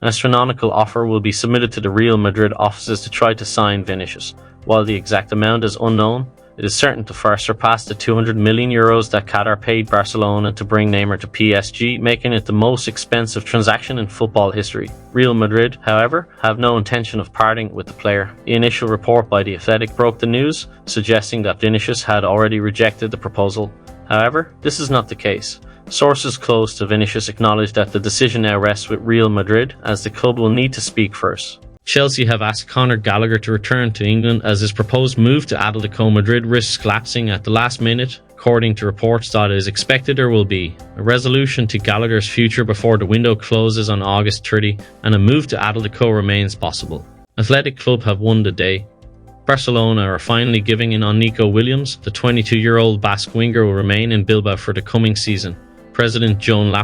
An astronomical offer will be submitted to the Real Madrid offices to try to sign Vinicius. While the exact amount is unknown, it is certain to far surpass the €200 million that Qatar paid Barcelona to bring Neymar to PSG, making it the most expensive transaction in football history. Real Madrid, however, have no intention of parting with the player. The initial report by The Athletic broke the news, suggesting that Vinicius had already rejected the proposal. However, this is not the case. Sources close to Vinicius acknowledge that the decision now rests with Real Madrid, as the club will need to speak first. Chelsea have asked Conor Gallagher to return to England as his proposed move to Atletico Madrid risks lapsing at the last minute, according to reports that it is expected there will be a resolution to Gallagher's future before the window closes on August 30, and a move to Atletico remains possible. Athletic Club have won the day. Barcelona are finally giving in on Nico Williams. The 22-year-old Basque winger will remain in Bilbao for the coming season. President Joan,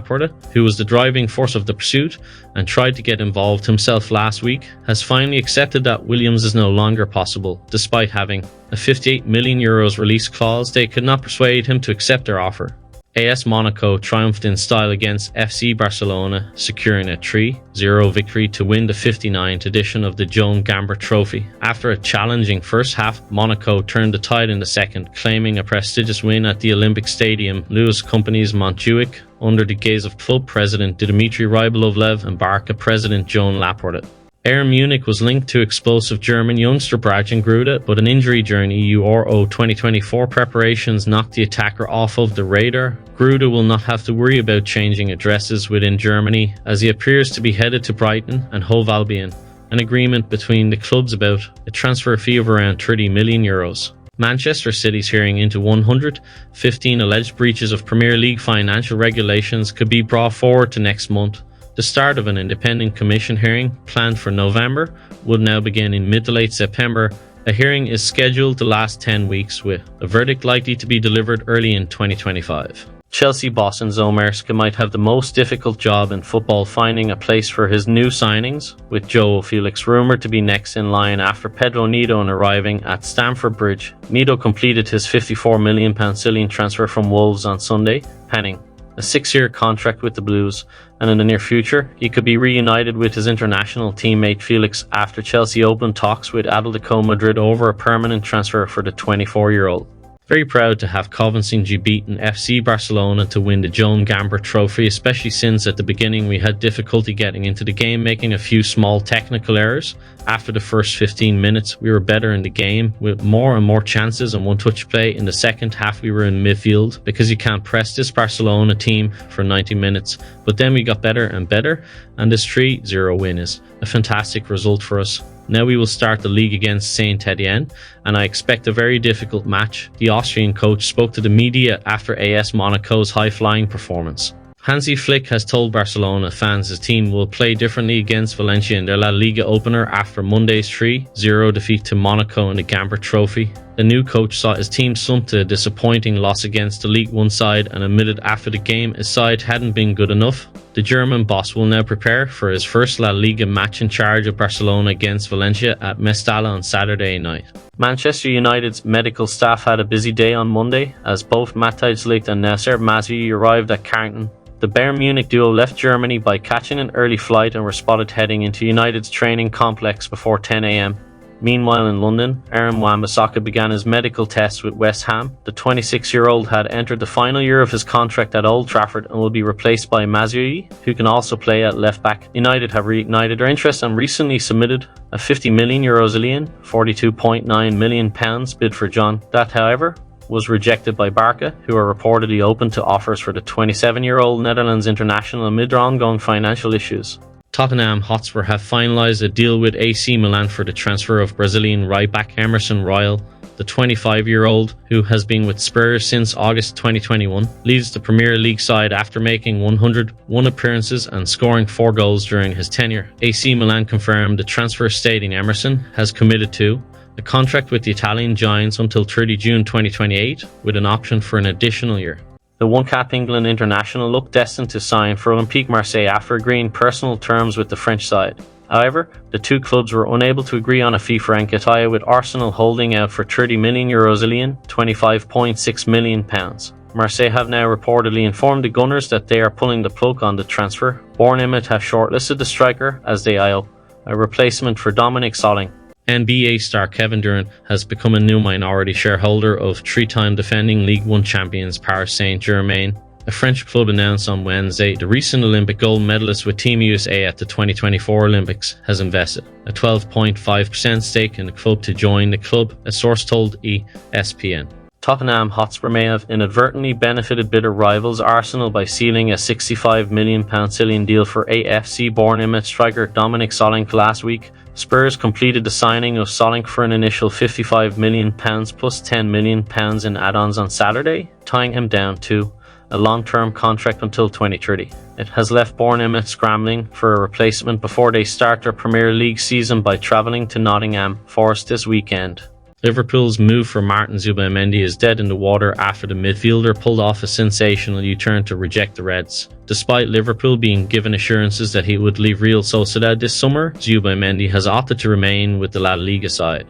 who was the driving force of the pursuit and tried to get involved himself last week, has finally accepted that Williams is no longer possible. Despite having a €58 million release clause, they could not persuade him to accept their offer. AS Monaco triumphed in style against FC Barcelona, securing a 3-0 victory to win the 59th edition of the Joan Gamper trophy. After a challenging first half, Monaco turned the tide in the second, claiming a prestigious win at the Olympic Stadium. Lewis Company's Montjuic, under the gaze of club president Dmitry Rybolovlev and Barca president Joan Laporta. Bayern Munich was linked to explosive German youngster Brajan Gruda, but an injury during Euro 2024 preparations knocked the attacker off of the radar. Gruda will not have to worry about changing addresses within Germany, as he appears to be headed to Brighton and Hove Albion, an agreement between the clubs about a transfer fee of around €30 million. Manchester City's hearing into 115 alleged breaches of Premier League financial regulations could be brought forward to next month. The start of an independent commission hearing, planned for November, would now begin in mid to late September. A hearing is scheduled to last 10 weeks, with a verdict likely to be delivered early in 2025. Chelsea boss Enzo Maresca might have the most difficult job in football finding a place for his new signings, with João Felix rumoured to be next in line after Pedro Neto arriving at Stamford Bridge. Neto completed his £54 million ceiling transfer from Wolves on Sunday, penning a 6-year contract with the Blues, and in the near future, he could be reunited with his international teammate Felix after Chelsea opened talks with Atletico Madrid over a permanent transfer for the 24-year-old. Very proud to have Coventry beaten FC Barcelona to win the Joan Gamper trophy, especially since at the beginning we had difficulty getting into the game, making a few small technical errors. After the first 15 minutes, we were better in the game with more and more chances and one-touch play. In the second half, we were in midfield because you can't press this Barcelona team for 90 minutes. But then we got better and better, and this 3-0 win is a fantastic result for us. Now we will start the league against Saint Etienne, and I expect a very difficult match. The Austrian coach spoke to the media after AS Monaco's high-flying performance. Hansi Flick has told Barcelona fans his team will play differently against Valencia in their La Liga opener after Monday's 3-0 defeat to Monaco in the Gamper Trophy. The new coach saw his team slump to a disappointing loss against the League One side and admitted after the game his side hadn't been good enough. The German boss will now prepare for his first La Liga match in charge of Barcelona against Valencia at Mestalla on Saturday night. Manchester United's medical staff had a busy day on Monday as both Matthijs Ligt and Nasser Mazraoui arrived at Carrington. The Bayern Munich duo left Germany by catching an early flight and were spotted heading into United's training complex before 10 a.m. Meanwhile in London, Aaron Wan-Bissaka began his medical tests with West Ham. The 26-year-old had entered the final year of his contract at Old Trafford and will be replaced by Mazraoui, who can also play at left-back. United have reignited their interest and recently submitted a €50 million Zillion, £42.9 million bid for Joan. That, however, was rejected by Barca, who are reportedly open to offers for the 27-year-old Netherlands international amid their ongoing financial issues. Tottenham Hotspur have finalised a deal with AC Milan for the transfer of Brazilian right-back Emerson Royal. The 25-year-old, who has been with Spurs since August 2021, leaves the Premier League side after making 101 appearances and scoring 4 goals during his tenure. AC Milan confirmed the transfer stating Emerson has committed to a contract with the Italian Giants until 30 June 2028, with an option for an additional year. The one-cap England international looked destined to sign for Olympique Marseille after agreeing personal terms with the French side. However, the two clubs were unable to agree on a fee for Nketiah, with Arsenal holding out for €30 million Zillion, £25.6 million. Marseille have now reportedly informed the Gunners that they are pulling the plug on the transfer. Bournemouth have shortlisted the striker as they eye a replacement for Dominic Solling. NBA star Kevin Durant has become a new minority shareholder of three-time defending League One champions Paris Saint-Germain. A French club announced on Wednesday the recent Olympic gold medalist with Team USA at the 2024 Olympics has invested a 12.5% stake in the club to join the club, a source told ESPN. Tottenham Hotspur may have inadvertently benefited bitter rivals Arsenal by sealing a £65 million Cillian deal for AFC Bournemouth striker Dominic Solanke last week. Spurs completed the signing of Solanke for an initial £55 million plus £10 million in add-ons on Saturday, tying him down to a long-term contract until 2030. It has left Bournemouth scrambling for a replacement before they start their Premier League season by travelling to Nottingham Forest this weekend. Liverpool's move for Martin Zubimendi is dead in the water after the midfielder pulled off a sensational U-turn to reject the Reds. Despite Liverpool being given assurances that he would leave Real Sociedad this summer, Zubimendi has opted to remain with the La Liga side.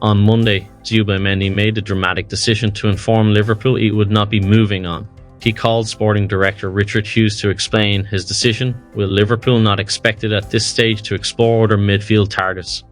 On Monday, Zubimendi made the dramatic decision to inform Liverpool he would not be moving on. He called sporting director Richard Hughes to explain his decision, with Liverpool not expected at this stage to explore other midfield targets.